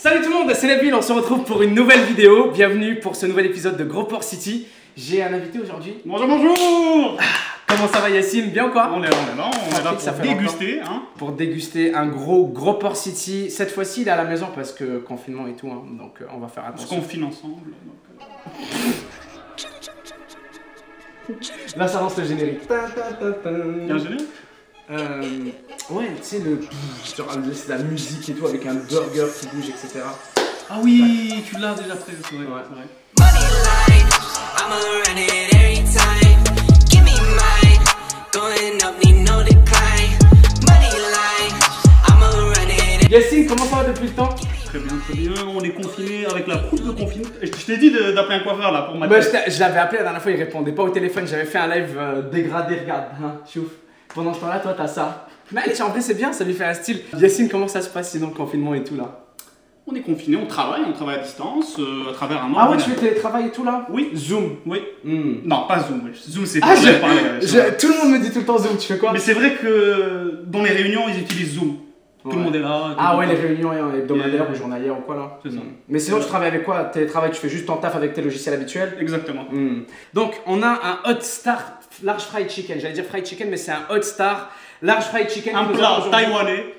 Salut tout le monde, c'est Nabil, on se retrouve pour une nouvelle vidéo. Bienvenue pour ce nouvel épisode de Gros Port City. J'ai un invité aujourd'hui. Bonjour, bonjour. Comment ça va Yacine? Bien ou quoi? On est là pour déguster. Hein. Pour déguster un gros Port City. Cette fois-ci, il est à la maison parce que confinement et tout, hein, donc on va faire attention. On se confine ensemble. Là, ça lance le générique. Il y a un générique? Ouais, tu sais, c'est la musique et tout avec un burger qui bouge, etc. Ah oui, tu l'as déjà prévu, c'est vrai. Yacine, comment ça va depuis le temps? Très bien, très bien. On est confiné avec la coupe de confinement. Je t'ai dit d'appeler un coiffeur là pour ma tête. Je l'avais appelé la dernière fois, il répondait pas au téléphone. J'avais fait un live dégradé, regarde. Hein, chouf. Pendant ce temps-là, toi, t'as ça. Mais en vrai, c'est bien, ça lui fait un style. Yacine, comment ça se passe sinon le confinement et tout là? On est confiné, on travaille à distance, à travers un Ah ouais, tu fais télétravail et tout là? Oui. Zoom? Oui. Non, pas Zoom. Zoom, c'est tout le monde me dit tout le temps Zoom, tu fais quoi? Mais c'est vrai que dans les réunions, ils utilisent Zoom. Tout le monde est là. Ah ouais, les réunions hebdomadaires ou journalières ou quoi là? C'est ça. Mais sinon, tu travailles avec quoi? Télétravail, tu fais juste ton taf avec tes logiciels habituels? Exactement. Donc, on a un Hot Star Large Fried Chicken. J'allais dire Fried Chicken, mais c'est un Hot Star Large Fried Chicken. Un plat taïwanais.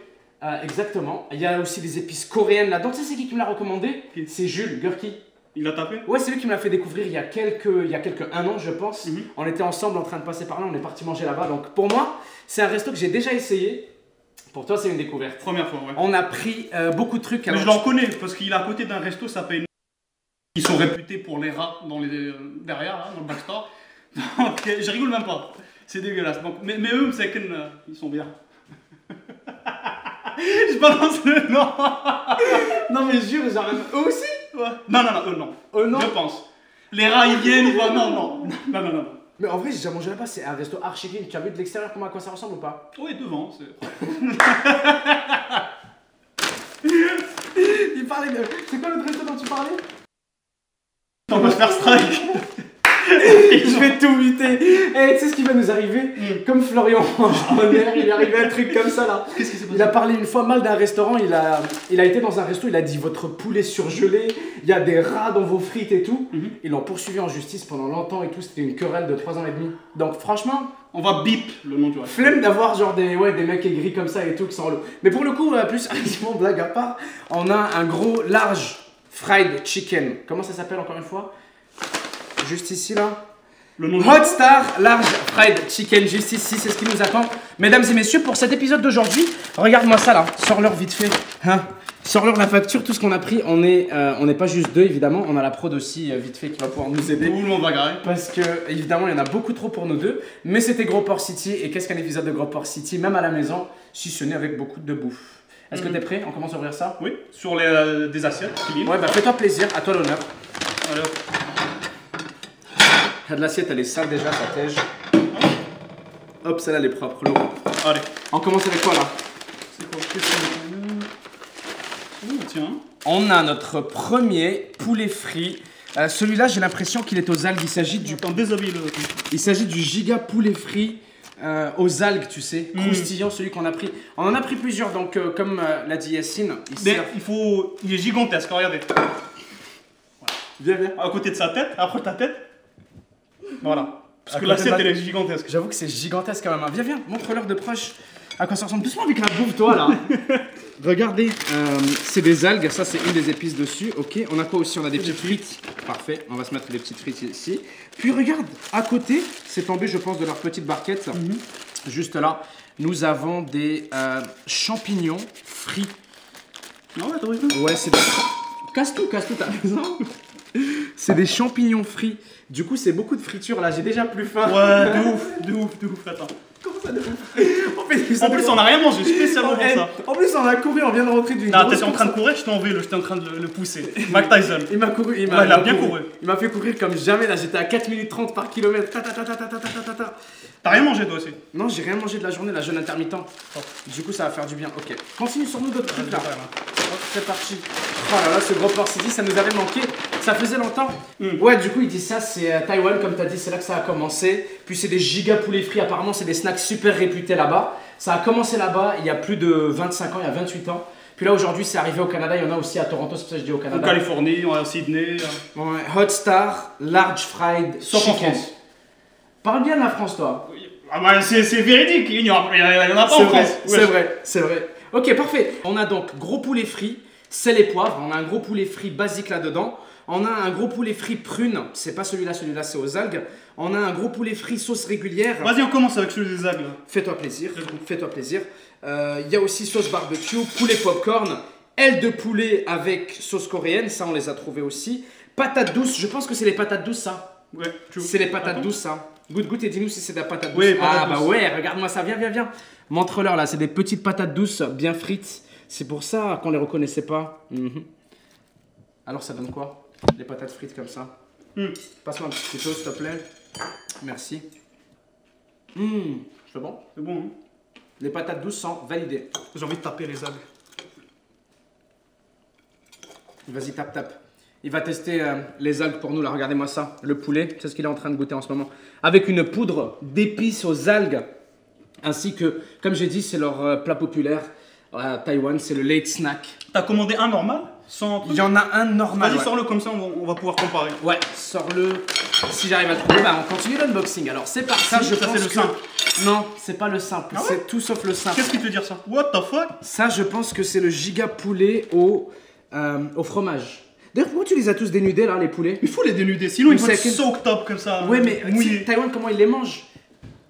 Exactement. Il y a aussi des épices coréennes là-dedans. Tu sais, c'est qui me l'a recommandé? C'est Jules Gurki. Il a tapé? Ouais, c'est lui qui me l'a fait découvrir il y a un an, je pense. On était ensemble en train de passer par là, on est parti manger là-bas. Donc, pour moi, c'est un resto que j'ai déjà essayé. Pour toi, c'est une découverte. Première fois, ouais. On a pris beaucoup de trucs. Mais je l'en connais parce qu'il est à côté d'un resto, ça s'appelle. Ils sont réputés pour les rats derrière, là, dans le backstore. Donc, je rigole même pas. C'est dégueulasse. Donc, mais eux, c'est ils sont bien. Je balance le nom. Non, mais jure, genre, eux aussi? Ouais. Non, eux non. Eux non? Je pense. Les rats, ils viennent, ils vont. Non. Mais en vrai, j'ai déjà mangé là-bas, c'est un resto archi clean. Tu as vu de l'extérieur à quoi ça ressemble ou pas? Oui, devant. Il parlait de. C'est quoi l'autre resto dont tu parlais? On va se faire strike. Je vais tout muter. Tu sais ce qui va nous arriver? Comme Florian en air, il est arrivé un truc comme ça là. Qu'est-ce qui s'est passé? Il a parlé une fois mal d'un restaurant, il a été dans un resto, il a dit votre poulet surgelé, il y a des rats dans vos frites et tout. Ils l'ont poursuivi en justice pendant longtemps et tout, c'était une querelle de 3 ans et demi. Donc franchement, on va bip le nom du restaurant. Flemme d'avoir genre des mecs aigris comme ça et tout qui sont relous. Mais pour le coup, plus sérieusement, blague à part, on a un gros large fried chicken. Comment ça s'appelle encore une fois? Juste ici là. Le nom Hot Star Large Fried Chicken, juste ici, c'est ce qui nous attend. Mesdames et messieurs, pour cet épisode d'aujourd'hui, regarde-moi ça là, sors-leur vite fait. Hein, sors-leur la facture, tout ce qu'on a pris. On n'est pas juste deux évidemment, on a la prod aussi vite fait qui va pouvoir nous aider. Tout le monde va garer. Parce que évidemment, il y en a beaucoup trop pour nous deux. Mais c'était Gros Port City, et qu'est-ce qu'un épisode de Gros Port City, même à la maison, si ce n'est avec beaucoup de bouffe. Est-ce que t'es prêt? On commence à ouvrir ça? Oui, sur des assiettes. Ouais, bah fais-toi plaisir, à toi l'honneur. Alors. L'assiette elle est sale déjà, ça tège. Hop, celle-là elle est propre, l'eau. Allez. On commence avec quoi là? C'est quoi? Tiens. On a notre premier poulet frit. Celui-là, j'ai l'impression qu'il est aux algues. Il s'agit du. Attends, déshabille-le. Il s'agit du giga poulet frit aux algues, tu sais, croustillant, celui qu'on a pris. On en a pris plusieurs, donc comme l'a dit Yacine. Il est gigantesque, regardez. Viens. À côté de sa tête, après ta tête. Voilà. Parce que l'assiette elle est gigantesque. J'avoue que c'est gigantesque quand même. Viens, montre-leur de proche à quoi ça ressemble. Doucement avec la bouffe, toi là. Regardez, c'est des algues, ça c'est une des épices dessus. Ok, on a quoi aussi? On a des petites frites. Parfait, on va se mettre des petites frites ici. Puis regarde, à côté, c'est tombé je pense de leur petite barquette. Juste là, nous avons des champignons frits. Non, ouais, t'as raison. Ouais, c'est des... Casse-tout, t'as raison. C'est des champignons frits. Du coup, c'est beaucoup de friture là, j'ai déjà plus faim. Ouais, de ouf, attends. Comment ça de ouf? En plus, on n'a rien mangé spécialement pour ça. En plus, on a couru, on vient de rentrer d'une. Non, t'étais en train de courir, j'étais en vélo, j'étais en train de le pousser. Mike Tyson. Il m'a couru, il a bien couru. Il m'a fait courir comme jamais là, j'étais à 4 minutes 30 par kilomètre. T'as rien mangé toi aussi? Non, j'ai rien mangé de la journée, la jeûne intermittent. Du coup, ça va faire du bien. Ok. Continue sur nous d'autres trucs là. C'est parti. Oh là là, ce Gros Port City, ça nous avait manqué. Ça faisait longtemps. Ouais, du coup, il dit ça, c'est Taïwan, comme t'as dit, c'est là que ça a commencé. Puis c'est des giga poulets frits, apparemment, c'est des snacks super réputés là-bas. Ça a commencé là-bas il y a plus de 25 ans, il y a 28 ans. Puis là, aujourd'hui, c'est arrivé au Canada. Il y en a aussi à Toronto, c'est pour ça que je dis au En Canada. Californie, à Sydney. Ouais, Hot Star, Large Fried Sauf en Chicken. France. Parle bien de la France, toi. Ah bah c'est véridique, il n'y en a pas C'est en vrai, France. c'est vrai, c'est vrai. Ok, parfait. On a donc gros poulet frit, sel et poivre. On a un gros poulet frit basique là-dedans. On a un gros poulet frit prune. C'est pas celui-là c'est aux algues. On a un gros poulet frit sauce régulière. Vas-y, on commence avec celui des algues. Fais-toi plaisir, fais-toi plaisir. Il y a aussi sauce barbecue, poulet popcorn, ailes de poulet avec sauce coréenne. Ça, on les a trouvés aussi. Patates douces, je pense que c'est les patates douces, ça. Ouais, C'est les patates douces, ça. Goûte et dis-nous si c'est de la patate douce. Oui, patate ah bah douce. ouais, regarde-moi ça, viens. Montre-leur là, c'est des petites patates douces bien frites. C'est pour ça qu'on les reconnaissait pas. Alors ça donne quoi? Les patates frites comme ça. Passe-moi un petit couteau s'il te plaît. Merci. C'est bon? C'est bon, hein? Les patates douces sont validées. J'ai envie de taper les algues. Vas-y, tape. Il va tester les algues pour nous là, regardez-moi ça. Le poulet, c'est ce qu'il est en train de goûter en ce moment. Avec une poudre d'épices aux algues. Ainsi que, comme j'ai dit, c'est leur plat populaire à Taïwan, c'est le late snack. T'as commandé un normal? Sans truc? Il y en a un normal. Vas-y, ouais. sors-le comme ça, on va pouvoir comparer. Ouais, sors-le. Si j'arrive à le trouver, bah, on continue l'unboxing. Alors c'est par ça, je Ça, pense c'est le que... simple. Non, c'est pas le simple, Ah ouais c'est tout sauf le simple. Qu'est-ce qui te fait dire ça? What the fuck? Ça, je pense que c'est le giga poulet au fromage. D'ailleurs, pourquoi tu les as tous dénudés là, les poulets? Il faut les dénuder, sinon ils vont C'est être à quel- soaked up comme ça. Ouais, mais mouillés. Taïwan, comment ils les mangent?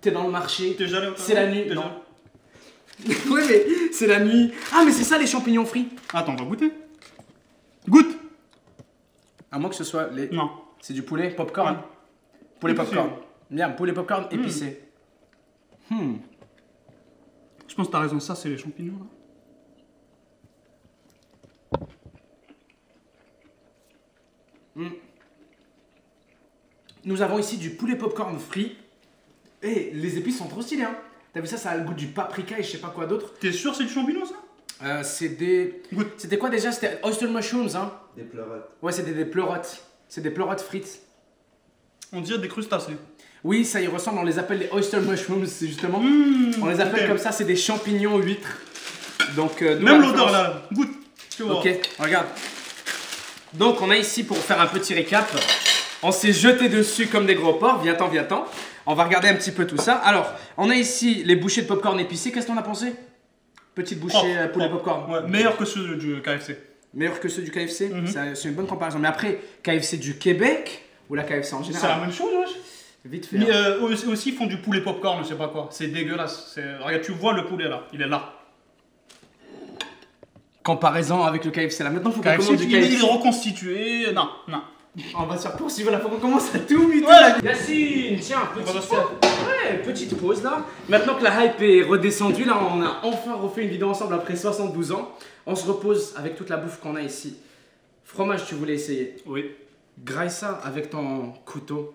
T'es dans le marché. T'es déjà allé au C'est la nuit. Déjà Non. Ouais, mais c'est la nuit. Ah, mais c'est ça les champignons frits. Attends, on va goûter. Goûte. À moins que ce soit les. Non. C'est du poulet popcorn. Ouais. Poulet Épicé. popcorn. Bien, poulet popcorn épicé. Je pense que t'as raison, ça c'est les champignons là. Nous avons ici du poulet popcorn frit. Et les épices sont trop stylées, hein. T'as vu ça, ça a le goût du paprika et je sais pas quoi d'autre. T'es sûr c'est du champignon ça? C'est des. Goûte. C'était quoi déjà? C'était oyster mushrooms, hein. Des pleurotes. Ouais, c'était des pleurotes. C'est des pleurotes frites. On dirait des crustacés. Oui, ça y ressemble, on les appelle les oyster mushrooms, c'est justement. On les appelle ok. comme ça, c'est des champignons huîtres. Donc, Même l'odeur là. Goûte. Tu vois. Ok, regarde. Donc, on a ici, pour faire un petit récap, on s'est jeté dessus comme des gros porcs. Viens-t'en. On va regarder un petit peu tout ça. Alors, on a ici les bouchées de popcorn épicé. Qu'est-ce que t'en as pensé? Petite bouchée Propre, poulet propre. popcorn. Ouais, meilleur que ceux du KFC. Meilleur que ceux du KFC. C'est une bonne comparaison. Mais après, KFC du Québec ou la KFC en C'est la général? même chose, wesh. Vite fait. Mais hein. aussi ils font du poulet popcorn, je sais pas quoi. C'est dégueulasse. Regarde, tu vois le poulet là, il est là. Comparaison avec le KFC là. Maintenant, faut qu'on KFC, commande du il est KFC. reconstitué. Non. On va se faire poursuivre là, faut qu'on commence à tout muter. Ouais. Yacine, tiens, va petite, s'asseoir. petite pause là. Maintenant que la hype est redescendue, là, on a enfin refait une vidéo ensemble après 72 ans. On se repose avec toute la bouffe qu'on a ici. Fromage, tu voulais essayer. Oui. Graille ça avec ton couteau.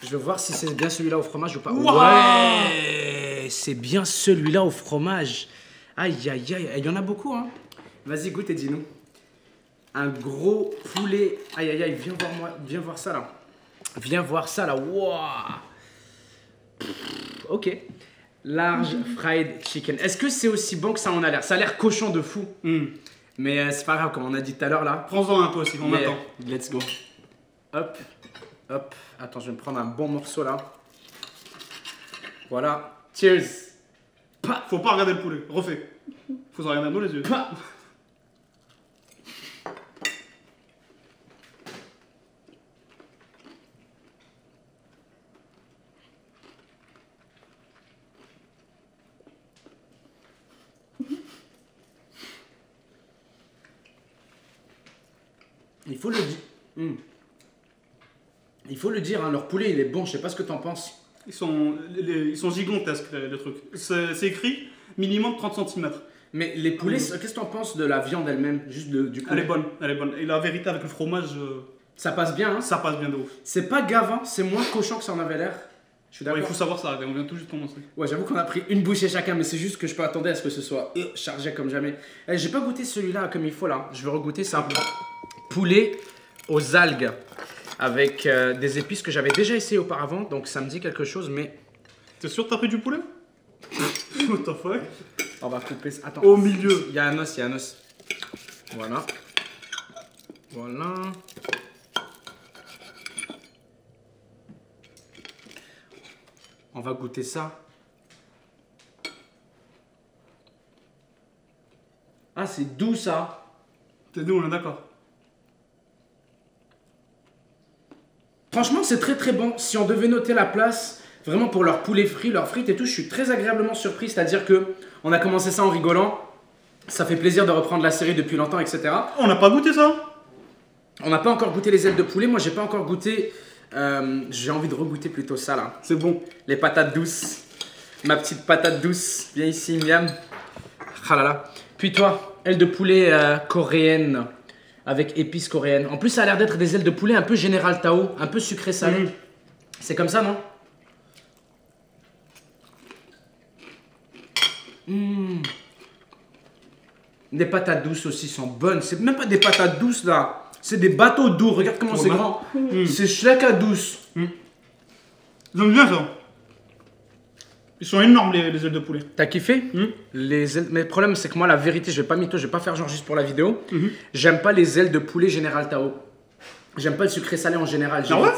Je veux voir si c'est bien celui-là au fromage ou pas. Wow. Ouais, c'est bien celui-là au fromage. Aïe, il y en a beaucoup, hein. Vas-y, goûte et dis-nous. Un gros poulet. Aïe, viens voir ça là. Viens voir ça là. Wouah. Ok. Large fried chicken. Est-ce que c'est aussi bon que ça en a l'air? Ça a l'air cochon de fou. Mais c'est pas grave, comme on a dit tout à l'heure là. Prends-en un peu aussi, on Mais, attend. let's go. Hop. Attends, je vais me prendre un bon morceau là. Voilà. Cheers. Faut pas regarder le poulet, refais. Faut se regarder dans les yeux. Pa. Il faut le dire. Il faut le dire, hein, leur poulet il est bon, je sais pas ce que t'en penses. Ils sont gigantesques les trucs. C'est écrit minimum 30 cm. Mais les poulets, qu'est-ce que t'en penses de la viande elle-même? Juste du poulet. Elle est bonne. Et la vérité avec le fromage, Ça passe bien, hein? ça passe bien de ouf. C'est pas gavant, c'est moins cochon que ça en avait l'air. Je suis Ouais, d'accord. il faut savoir ça, on vient tout juste de commencer. Ouais, j'avoue qu'on a pris une bouchée chacun, mais c'est juste que je peux attendre à ce que ce soit chargé comme jamais. J'ai pas goûté celui-là comme il faut là. Je vais regoûter ça. Poulet aux algues avec des épices que j'avais déjà essayé auparavant, donc ça me dit quelque chose, mais T'es sûr que t'as pris du poulet? What the fuck? On va couper ça. Attends. Au milieu. Il y a un os, il y a un os. Voilà. Voilà. On va goûter ça. Ah, c'est doux ça. C'est nous, on est d'accord. Franchement, c'est très très bon. Si on devait noter la place, vraiment pour leur poulet frit, leurs frites et tout, je suis très agréablement surpris. C'est-à-dire que on a commencé ça en rigolant. Ça fait plaisir de reprendre la série depuis longtemps, etc. On n'a pas goûté ça? On n'a pas encore goûté les ailes de poulet. Moi, j'ai pas encore goûté. J'ai envie de regoûter plutôt ça là. C'est bon. Les patates douces. Ma petite patate douce. Viens ici, Miam. Ah là là. Puis toi, ailes de poulet coréennes avec épices coréennes. En plus, ça a l'air d'être des ailes de poulet un peu Général Tao, un peu sucré salé. C'est comme ça, non? Les patates douces aussi sont bonnes. C'est même pas des patates douces là. C'est des bateaux doux. Regarde comment c'est grand. C'est chlaka douce. J'aime bien ça. Ils sont énormes les ailes de poulet. T'as kiffé? Les ailes... Mais le problème, c'est que moi, la vérité, je vais pas mytho, je vais pas faire genre juste pour la vidéo. J'aime pas les ailes de poulet Général Tao. J'aime pas le sucré salé en général. Ah ouais?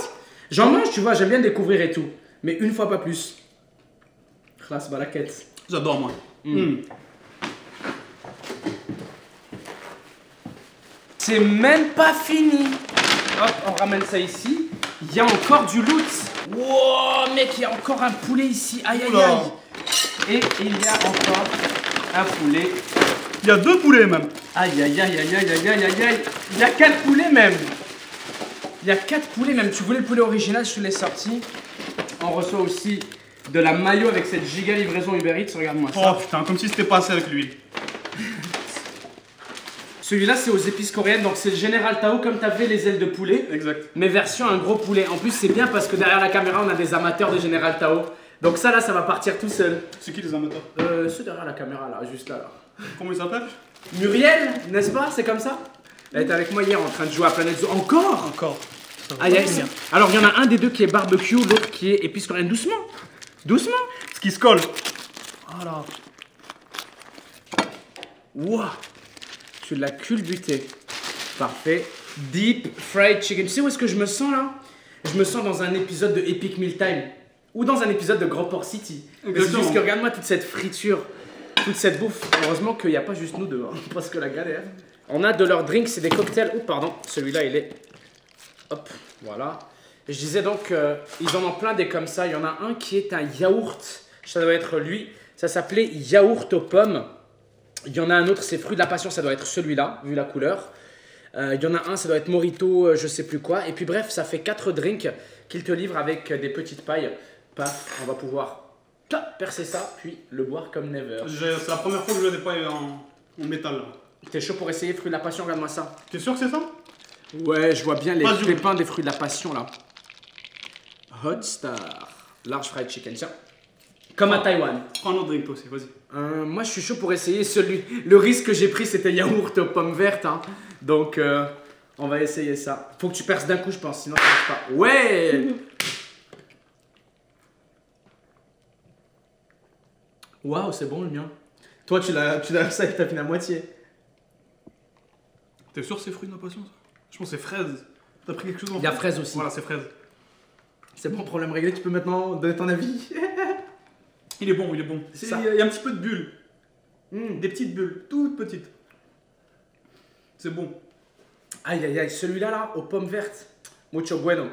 J'en mange, tu vois, j'aime bien découvrir et tout. Mais une fois pas plus. Classe balaquette. J'adore moi. C'est même pas fini. Hop, on ramène ça ici. Il y a encore du loot. Wow, mec, il y a encore un poulet ici. Aïe, aïe, aïe. Et il y a encore un poulet. Il y a 2 poulets même. Aïe, aïe, aïe, aïe, aïe, aïe, aïe, aïe, aïe. Il y a 4 poulets même. Il y a 4 poulets même. Tu voulais le poulet original, je te l'ai sorti. On reçoit aussi de la mayo avec cette giga livraison Uber Eats. Regarde-moi ça. Oh putain, comme si c'était passé avec l'huile. Celui-là, c'est aux épices coréennes, donc c'est le Général Tao comme t'avais les ailes de poulet. Exact. Mais version un gros poulet. En plus, c'est bien parce que derrière la caméra, on a des amateurs de Général Tao. Donc ça, là, ça va partir tout seul. C'est qui les amateurs? Ceux derrière la caméra, là, juste là. Comment ils s'appellent? Muriel, n'est-ce pas? C'est comme ça? Elle était avec moi hier en train de jouer à Planet Zoo. Encore? Encore. Aïe, aïe. Alors, il y en a un des deux qui est barbecue, l'autre qui est épices coréennes. Doucement. Doucement. Ce qui se colle. Voilà. Wow. Tu l'as culbuté. Parfait. Deep fried chicken. Tu sais où est-ce que je me sens là? Je me sens dans un épisode de Epic Meal Time. Ou dans un épisode de Grand Port City. C'est juste que regarde-moi toute cette friture. Toute cette bouffe. Heureusement qu'il n'y a pas juste nous deux. Hein, parce que la galère. On a de leurs drinks, c'est des cocktails. Oh pardon, celui-là il est... Hop, voilà. Et je disais donc, ils en ont plein des comme ça. Il y en a un qui est un yaourt. Ça doit être lui. Ça s'appelait yaourt aux pommes. Il y en a un autre, c'est fruit de la passion, ça doit être celui-là, vu la couleur. Il y en a un, ça doit être Morito, je sais plus quoi. Et puis bref, ça fait 4 drinks qu'ils te livrent avec des petites pailles. Paf, on va pouvoir percer ça, puis le boire comme never. C'est la première fois que je le dépaille en métal là. T'es chaud pour essayer fruit de la passion? Regarde-moi ça. T'es sûr que c'est ça? Ouais, je vois bien les pépins des fruits de la passion là. Hot Star. Large fried chicken, tiens. Comme à Taïwan. Prends un autre drink toi aussi, vas-y. Moi je suis chaud pour essayer celui. Le risque que j'ai pris c'était yaourt aux pommes vertes. Hein. Donc on va essayer ça. Faut que tu perces d'un coup je pense, sinon ça marche pas. Ouais. Waouh, c'est bon le mien. Toi tu l'as ça et t'as fini à moitié. T'es sûr que c'est fruit de la passion ça? Je pense que c'est fraise. T'as pris quelque chose en Il y a fraise aussi. Voilà, c'est fraise. C'est bon, problème réglé, tu peux maintenant donner ton avis. Il est bon, il est bon. Il y a un petit peu de bulles. Des petites bulles, toutes petites. C'est bon. Aïe aïe aïe, celui-là là, aux pommes vertes. Mucho bueno.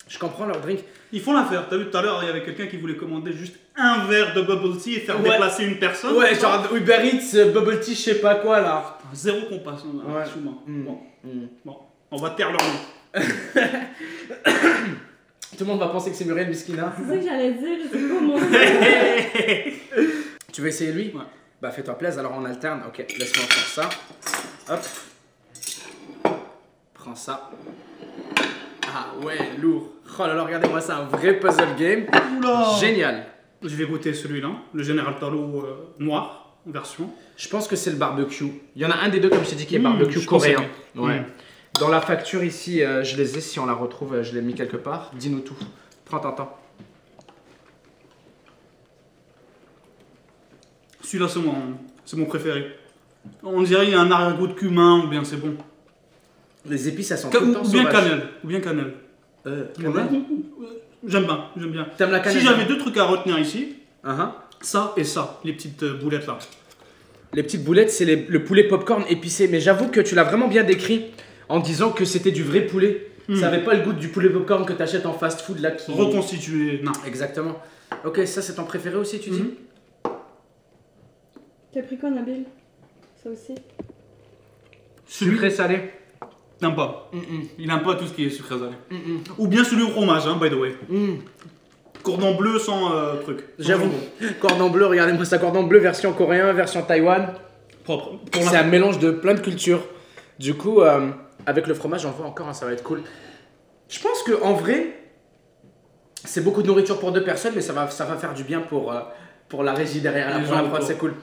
Je comprends leur drink. Ils font l'affaire. T'as vu tout à l'heure, il y avait quelqu'un qui voulait commander juste un verre de bubble tea et faire déplacer une personne. Ouais, genre Uber Eats, bubble tea, je sais pas quoi là. Zéro compassion. Ouais. Bon, on va taire leur nom. Tout le monde va penser que c'est Muriel Miskina. C'est ça que j'allais dire, je sais pas comment. Tu veux essayer lui? Ouais. Bah fais-toi plaisir, alors on alterne. Ok, laisse-moi faire ça. Hop. Prends ça. Ah ouais, lourd. Oh là là, regardez-moi ça, un vrai puzzle game. Oula. Génial. Je vais goûter celui-là, le Général Tao noir, version. Je pense que c'est le barbecue. Il y en a un des deux, comme je t'ai dit, qui est barbecue coréen. Ouais. Dans la facture ici, je les ai, si on la retrouve, je l'ai mis quelque part. Dis-nous tout. Prends ton temps. Celui-là, c'est mon préféré. On dirait qu'il y a un arrière-goût de cumin, ou bien c'est bon. Les épices, elles sont tout le temps Ou bien sauvages. cannelle. Ou bien cannelle. Cannelle. J'aime bien, j'aime bien. T'aimes la cannelle? Si j'avais deux trucs à retenir ici, Uh-huh. ça et ça, les petites boulettes là. Les petites boulettes, c'est le poulet popcorn épicé. Mais j'avoue que tu l'as vraiment bien décrit en disant que c'était du vrai poulet. Ça avait pas le goût du poulet popcorn que t'achètes en fast food là qui... Reconstitué, non. Exactement. Ok, ça c'est ton préféré aussi, tu dis? T'as pris quoi, Nabil? Ça aussi? Sucré salé. Il n'aime pas. Il n'aime pas tout ce qui est sucré salé. Ou bien celui au fromage, hein, by the way. Cordon bleu sans truc. J'avoue. Cordon bleu, regardez-moi ça, cordon bleu version coréen, version Taïwan. Propre. C'est un mélange de plein de cultures. Du coup, avec le fromage, on le voit encore, hein, ça va être cool. Je pense que en vrai, c'est beaucoup de nourriture pour deux personnes, mais ça va faire du bien pour la régie derrière, là, Les pour la gens prod, autour. c'est cool.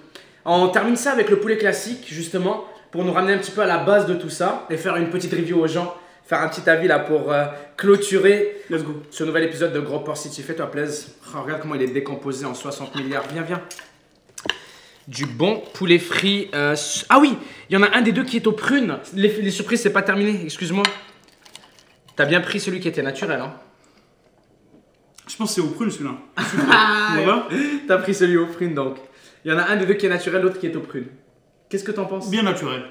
On termine ça avec le poulet classique, justement, pour nous ramener un petit peu à la base de tout ça et faire une petite review aux gens, faire un petit avis là pour clôturer Let's go. ce nouvel épisode de Gros Porc City. Fais-toi plaisir. Oh, regarde comment il est décomposé en 60 milliards. Viens, viens. Du bon poulet frit. Ah oui, il y en a un des deux qui est aux prunes. Les surprises, c'est pas terminé, excuse-moi. T'as bien pris celui qui était naturel, hein? Je pense que c'est au prune celui-là. Ah, Voilà. T'as pris celui aux prunes donc. Il y en a un des deux qui est naturel, l'autre qui est aux prunes. Qu'est-ce que t'en penses? Bien naturel.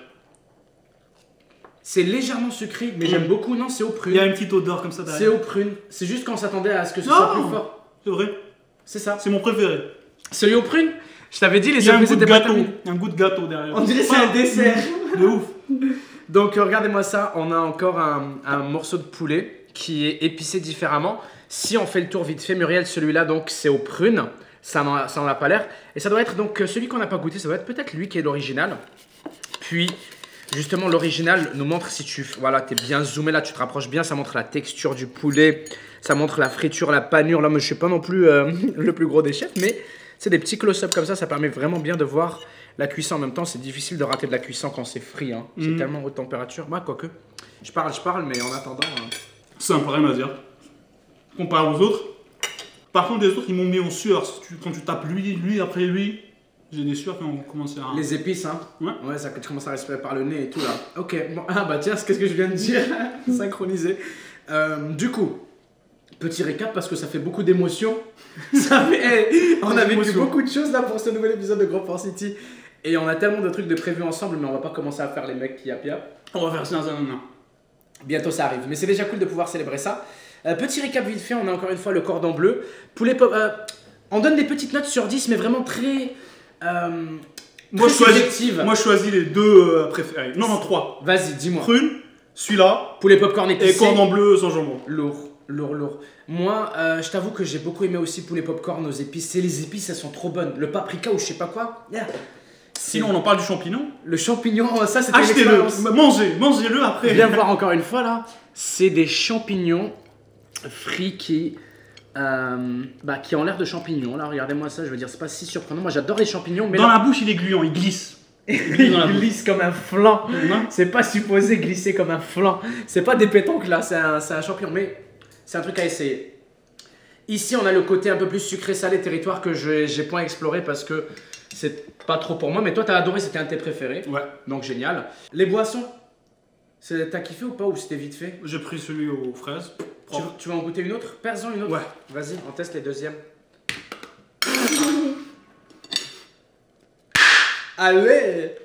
C'est légèrement sucré, mais j'aime beaucoup. Non, c'est aux Il prunes. y a une petite odeur comme ça C'est derrière. aux prunes. C'est juste qu'on s'attendait à ce que ce Non. soit plus fort. C'est vrai. C'est ça. C'est mon préféré. Celui aux prunes, je t'avais dit, les Il y a un surprises goût de étaient pas gâteau. terminées. Il y a un goût de gâteau derrière. On dirait c'est un dessert. De ouf. Donc regardez-moi ça, on a encore un morceau de poulet qui est épicé différemment. Si on fait le tour vite fait, Muriel, celui-là donc c'est aux prunes, ça n'en a pas l'air. Et ça doit être donc celui qu'on n'a pas goûté, ça doit être peut-être lui qui est l'original. Puis justement l'original nous montre si tu... Voilà, t'es bien zoomé là, tu te rapproches bien, ça montre la texture du poulet, ça montre la friture, la panure. Là, moi je suis pas non plus le plus gros des chefs, mais c'est des petits close-up comme ça permet vraiment bien de voir la cuisson en même temps. C'est difficile de rater de la cuisson quand c'est frit, hein. C'est tellement haute température. Moi, quoique, je parle, mais en attendant... Simple, rien à dire. Comparé aux autres. Par contre, les autres, ils m'ont mis en sueur. Quand tu tapes lui après lui, j'ai des sueurs qui ont commencé à... Les épices, hein. Ouais. Ça tu commences à respirer par le nez et tout là. Ok, bon, ah bah tiens, qu'est-ce que je viens de dire? Synchronisé. Du coup, petit récap parce que ça fait beaucoup d'émotions. On a vécu beaucoup de choses là pour ce nouvel épisode de Gros Porc City. Et on a tellement de trucs de prévus ensemble, mais on va pas commencer à faire les mecs qui yapia. On va faire ça dans un an. Bientôt ça arrive, mais c'est déjà cool de pouvoir célébrer ça. Petit récap vite fait, on a encore une fois le cordon bleu. Poulet pop. On donne des petites notes sur 10, mais vraiment très. Moi, subjectives. je choisis les deux préférés. Non, 3. Vas-y, dis-moi. Prune, celui-là, Poulet popcorn épicé. et cordon bleu sans jambon. Lourd. Moi, je t'avoue que j'ai beaucoup aimé aussi poulet popcorn aux épices. Et les épices, elles sont trop bonnes. Le paprika ou je sais pas quoi. Yeah. Sinon, on en parle du champignon. Le champignon, ça c'était une Achetez-le, expérience. mangez-le après. Viens voir encore une fois là. C'est des champignons frits qui ont l'air de champignons. Là, regardez-moi ça, je veux dire, c'est pas si surprenant. Moi, j'adore les champignons, mais Dans là, la bouche, il est gluant, il glisse. il glisse comme un flan. Non. C'est pas supposé glisser comme un flan. C'est pas des pétanques là, c'est un champignon, mais c'est un truc à essayer. Ici, on a le côté un peu plus sucré-salé territoire que j'ai point exploré parce que c'est pas trop pour moi. Mais toi, t'as adoré, c'était un de tes préférés. Ouais. Donc génial. Les boissons, t'as kiffé ou pas ou c'était vite fait? J'ai pris celui aux fraises. Tu vas en goûter une autre? Perds-en une autre. Ouais. Vas-y, on teste les deuxièmes. Allez!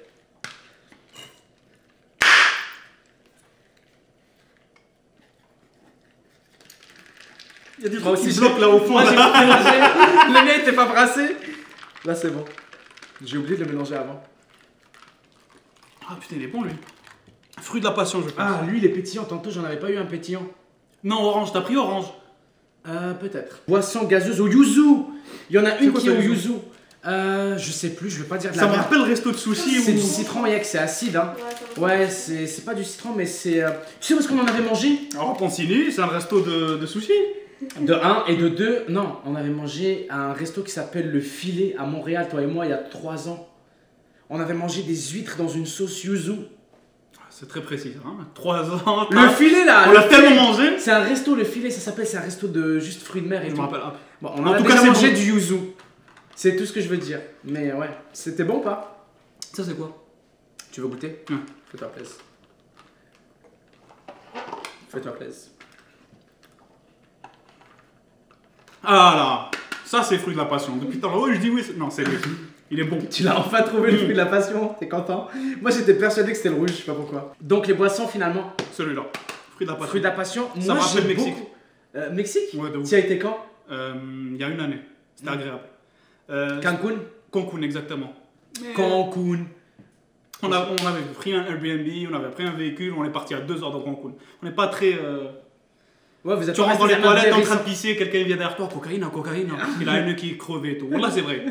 Il y a des Moi trucs qui aussi, bloquent là au fond. Moi, j'ai là. pas mélangé. Le mien était pas brassé. Là, c'est bon. J'ai oublié de le mélanger avant. Ah putain, il est bon lui. Fruit de la passion, je pense. Ah, lui, il est pétillant. Tantôt, j'en avais pas eu un pétillant. Non, orange, t'as pris orange. Peut-être. Boisson gazeuse au yuzu. Il y en a une quoi qui est ça, au yuzu? yuzu. Je sais plus, je vais pas dire de la Ça me merde. rappelle resto de sushi C'est ou... du citron, Yak, c'est acide. Hein. Ouais, ça va. Ouais, c'est pas du citron, mais c'est. Tu sais où est-ce qu'on en avait mangé? Alors Pancini, c'est un resto de sushi. De 1 et de 2, non, on avait mangé à un resto qui s'appelle Le Filet à Montréal, toi et moi, il y a 3 ans. On avait mangé des huîtres dans une sauce yuzu. C'est très précis, hein. 3 ans. Le Filet là! On le l'a tellement Filet. mangé. C'est un resto, Le Filet, ça s'appelle, c'est un resto de juste fruits de mer et Je tout. me rappelle. Bon, on En a tout déjà cas, c'est mangé bon. du yuzu. C'est tout ce que je veux dire. Mais ouais, c'était bon ou pas? Ça, c'est quoi? Tu veux goûter? Ouais. Fais-toi plaisir. Fais-toi plaisir. Ah là, ça c'est fruit de la passion. Depuis tout à l'heure, je dis oui. Non, c'est lui. Il est bon. Tu l'as enfin trouvé le fruit de la passion, t'es content? Moi j'étais persuadé que c'était le rouge, je sais pas pourquoi. Donc les boissons finalement, Celui-là. Fruit de la passion. fruit de la passion, Ça me rappelle j'aime Mexique. beaucoup. Mexique? Ouais, de ouf. Tu as été quand? Il y a une année. C'était agréable. Cancun? Cancun, exactement. Cancun. On avait pris un Airbnb, on avait pris un véhicule, on est parti à 2 heures de Cancun. On n'est pas très. Ouais, vous êtes Tu rentres dans restés les toilettes en jamais train de pisser, quelqu'un vient derrière toi, cocaïne, cocaïne. Il a un nez qui est crevé et tout. Voilà, c'est vrai.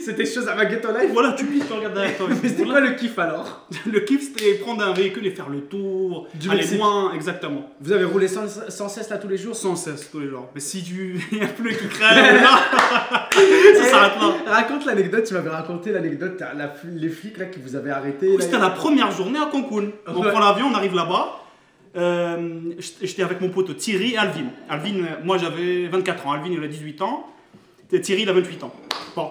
C'était chose à ma ghetto life. Voilà, tu pisses, tu regardes derrière toi. Mais c'était quoi le kiff alors? Le kiff, c'était prendre un véhicule et faire le tour, Du aller Mexique. loin, exactement. Vous avez roulé sans cesse là tous les jours? Sans cesse, tous les jours. Mais si il y a un pneu qui crève, là, ça s'arrête là. Raconte l'anecdote, tu m'avais raconté l'anecdote, les flics là qui vous avaient arrêté. Oui, là. c'était la première journée à Cancun. On Ouais. prend l'avion, on arrive là-bas. J'étais avec mon pote Thierry et Alvin. Alvin, moi j'avais 24 ans, Alvin il a 18 ans. Et Thierry il a 28 ans. Bon,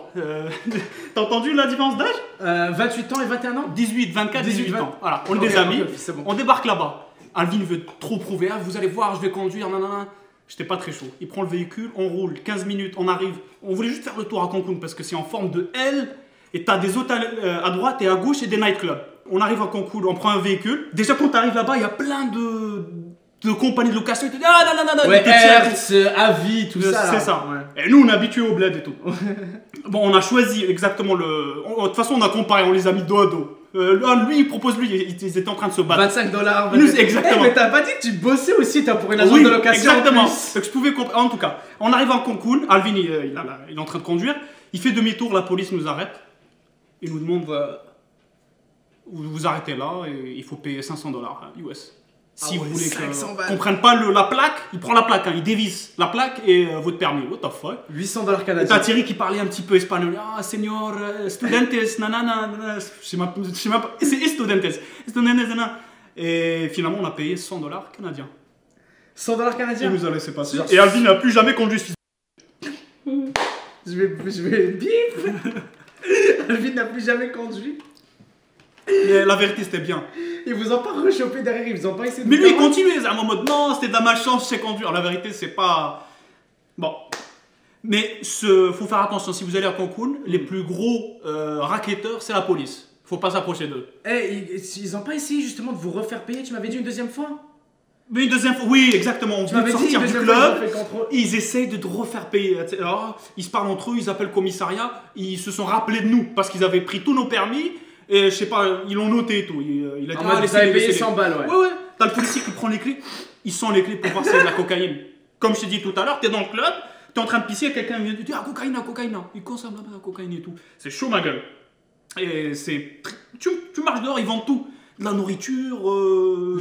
t'as entendu la différence d'âge? 28 ans et 21 ans? 18, 24, 18 ans. Voilà, on est Ok, des amis. ok, c'est bon. On débarque là-bas. Alvin veut trop prouver. Ah, vous allez voir, je vais conduire. Nanana. J'étais pas très chaud. Il prend le véhicule, on roule 15 minutes, on arrive. On voulait juste faire le tour à Cancun parce que c'est en forme de L. Et t'as des hôtels à droite et à gauche et des nightclubs. On arrive à Cancun, on prend un véhicule. Déjà quand t'arrives là-bas, il y a plein de compagnies de location. Ils te disent ah non, non, non, Ouais, ils te tirent. Hertz, Avis, tout ça. là. C'est ça. Ouais. Et nous, on est habitués au bled et tout. Bon, on a choisi exactement le. De toute façon, on a comparé, on les a mis dos à dos. Lui, il propose lui, ils étaient en train de se battre. 25 $. Nous, exactement. Mais t'as pas dit que tu bossais aussi, t'as pour une agence Oui, de location. exactement. en plus. Donc je pouvais en tout cas, on arrive à Cancun, Alvin il est en train de conduire, il fait demi-tour, la police nous arrête, il nous demande vous vous arrêtez là et il faut payer 500 $ US. Si Ah vous ouais, voulez 500 balles. qu'on prenne pas la plaque, il prend la plaque, hein, il dévisse la plaque et votre permis. What the fuck? 800 $ T'as canadiens. Thierry qui parlait un petit peu espagnol. Ah, señor, studentes, nanana, je sais même pas. C'est studentes, nanana. Et finalement, on a payé 100 $ canadiens. 100 $ Il canadiens. nous a laissé passer. Genre- Et Alvin n'a plus jamais conduit ce fils. Je vais bip. Alvin n'a plus jamais conduit. Mais la vérité, c'était bien. Ils vous ont pas rechopé derrière, ils vous ont pas essayé de Mais vous lui, il faire- continuait. À un mode, non, c'était de la malchance, je sais conduire. La vérité, c'est pas. Bon. Mais faut faire attention. Si vous allez à Cancun, les plus gros racketteurs, c'est la police. Faut pas s'approcher d'eux. Eh, ils ont pas essayé justement de vous refaire payer, tu m'avais dit une deuxième fois? Mais une deuxième fois, oui, exactement. On Tu venait de m'avais dit sortir une du deuxième fois, ils ont club. fait le contrôle. Ils essayent de te refaire payer. Alors, ils se parlent entre eux, ils appellent le commissariat. Ils se sont rappelés de nous parce qu'ils avaient pris tous nos permis. Et je sais pas, ils l'ont noté et tout. Il a dit, En mode, vous laissez-les, avez payé laissez-les. 100 balles, ouais. Ouais, ouais. T'as le policier qui prend les clés. Il sent les clés pour voir si c'est de la cocaïne. Comme je t'ai dit tout à l'heure, t'es dans le club, t'es en train de pisser, quelqu'un vient te dire ah, cocaïne, cocaïne. Il consomme la cocaïne et tout. C'est chaud, ma gueule. Et c'est. Tu marches dehors, ils vendent tout. De la nourriture,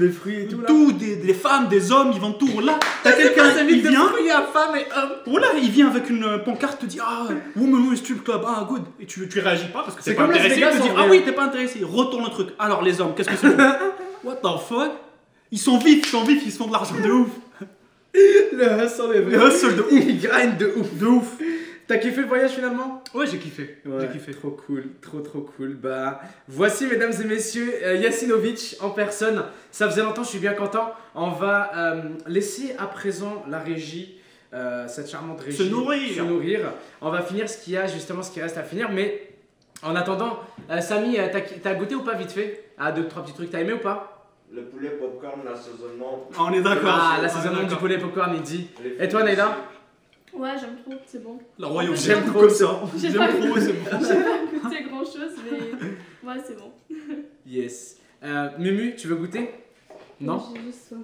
Les fruits et tout, là. tout, des femmes, des hommes, ils vendent tout. Là, t'as C'est quelqu'un pas, c'est qui vite de vient. fruits à femme et homme. Voilà, il vient avec une pancarte, te dit ah, Woman Strip Club, ah, good. Et tu réagis pas parce que t'es C'est pas comme Las intéressé. Vegas, Il te dit en ah vrai. oui, t'es pas intéressé. Il retourne le truc. Alors les hommes, qu'est-ce que c'est? What the fuck? Ils sont vifs, ils se font de l'argent de ouf. Le hustle est vrai. Le hustle de ouf. Il grind de ouf. De ouf. T'as kiffé le voyage finalement? Ouais, j'ai kiffé. Ouais, J'ai kiffé. trop cool, trop cool. Bah, voici mesdames et messieurs Yacinovic en personne. Ça faisait longtemps, je suis bien content. On va laisser à présent la régie, cette charmante régie, Se nourrir. On va finir ce qu'il y a, justement ce qui reste à finir. Mais en attendant, Samy, t'as goûté ou pas vite fait? Ah, 2-3 petits trucs, t'as aimé ou pas? Le poulet popcorn, l'assaisonnement. On est d'accord. Ah, On est l'assaisonnement du d'accord. poulet popcorn, il dit. les Et toi, Naïda? Ouais, j'aime trop, c'est bon. La royaume. J'aime trop ça. J'ai J'aime pas trop, c'est bon. J'ai pas goûté grand chose, mais ouais, c'est bon. Yes. Mumu, tu veux goûter? Non? J'ai juste soif.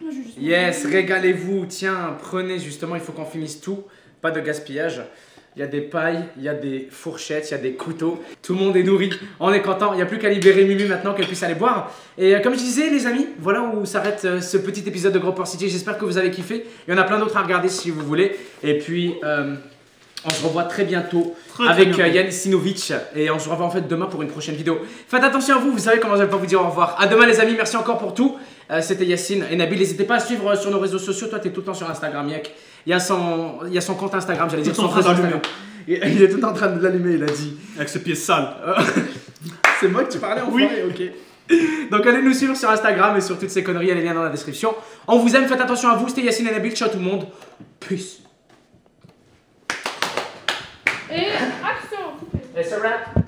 Moi, j'ai juste Yes, régalez-vous. Tiens, prenez justement, il faut qu'on finisse tout. Pas de gaspillage. Il y a des pailles, il y a des fourchettes, il y a des couteaux. Tout le monde est nourri. On est content. Il n'y a plus qu'à libérer Mumu maintenant qu'elle puisse aller boire. Et comme je disais, les amis, voilà où s'arrête ce petit épisode de Gros Port City. J'espère que vous avez kiffé. Il y en a plein d'autres à regarder si vous voulez. Et puis, on se revoit très bientôt Très avec bientôt. Yann Sinovic. Et on se revoit en fait demain pour une prochaine vidéo. Faites attention à vous. Vous savez comment je vais pas vous dire au revoir. À demain, les amis. Merci encore pour tout. C'était Yacine et Nabil. N'hésitez pas à suivre sur nos réseaux sociaux. Toi, tu es tout le temps sur Instagram, Yak. Il y a son compte Instagram, j'allais dire Tout le son temps en train réseau d'allumer. Instagram. Il est tout en train de l'allumer, il a dit. Avec ses pieds sales. C'est moi que tu parlais en forêt, ok. Donc allez nous suivre sur Instagram et sur toutes ces conneries, les liens dans la description. On vous aime, faites attention à vous, c'était Yacine et Nabil, ciao tout le monde. Peace. Et action. Et c'est rap.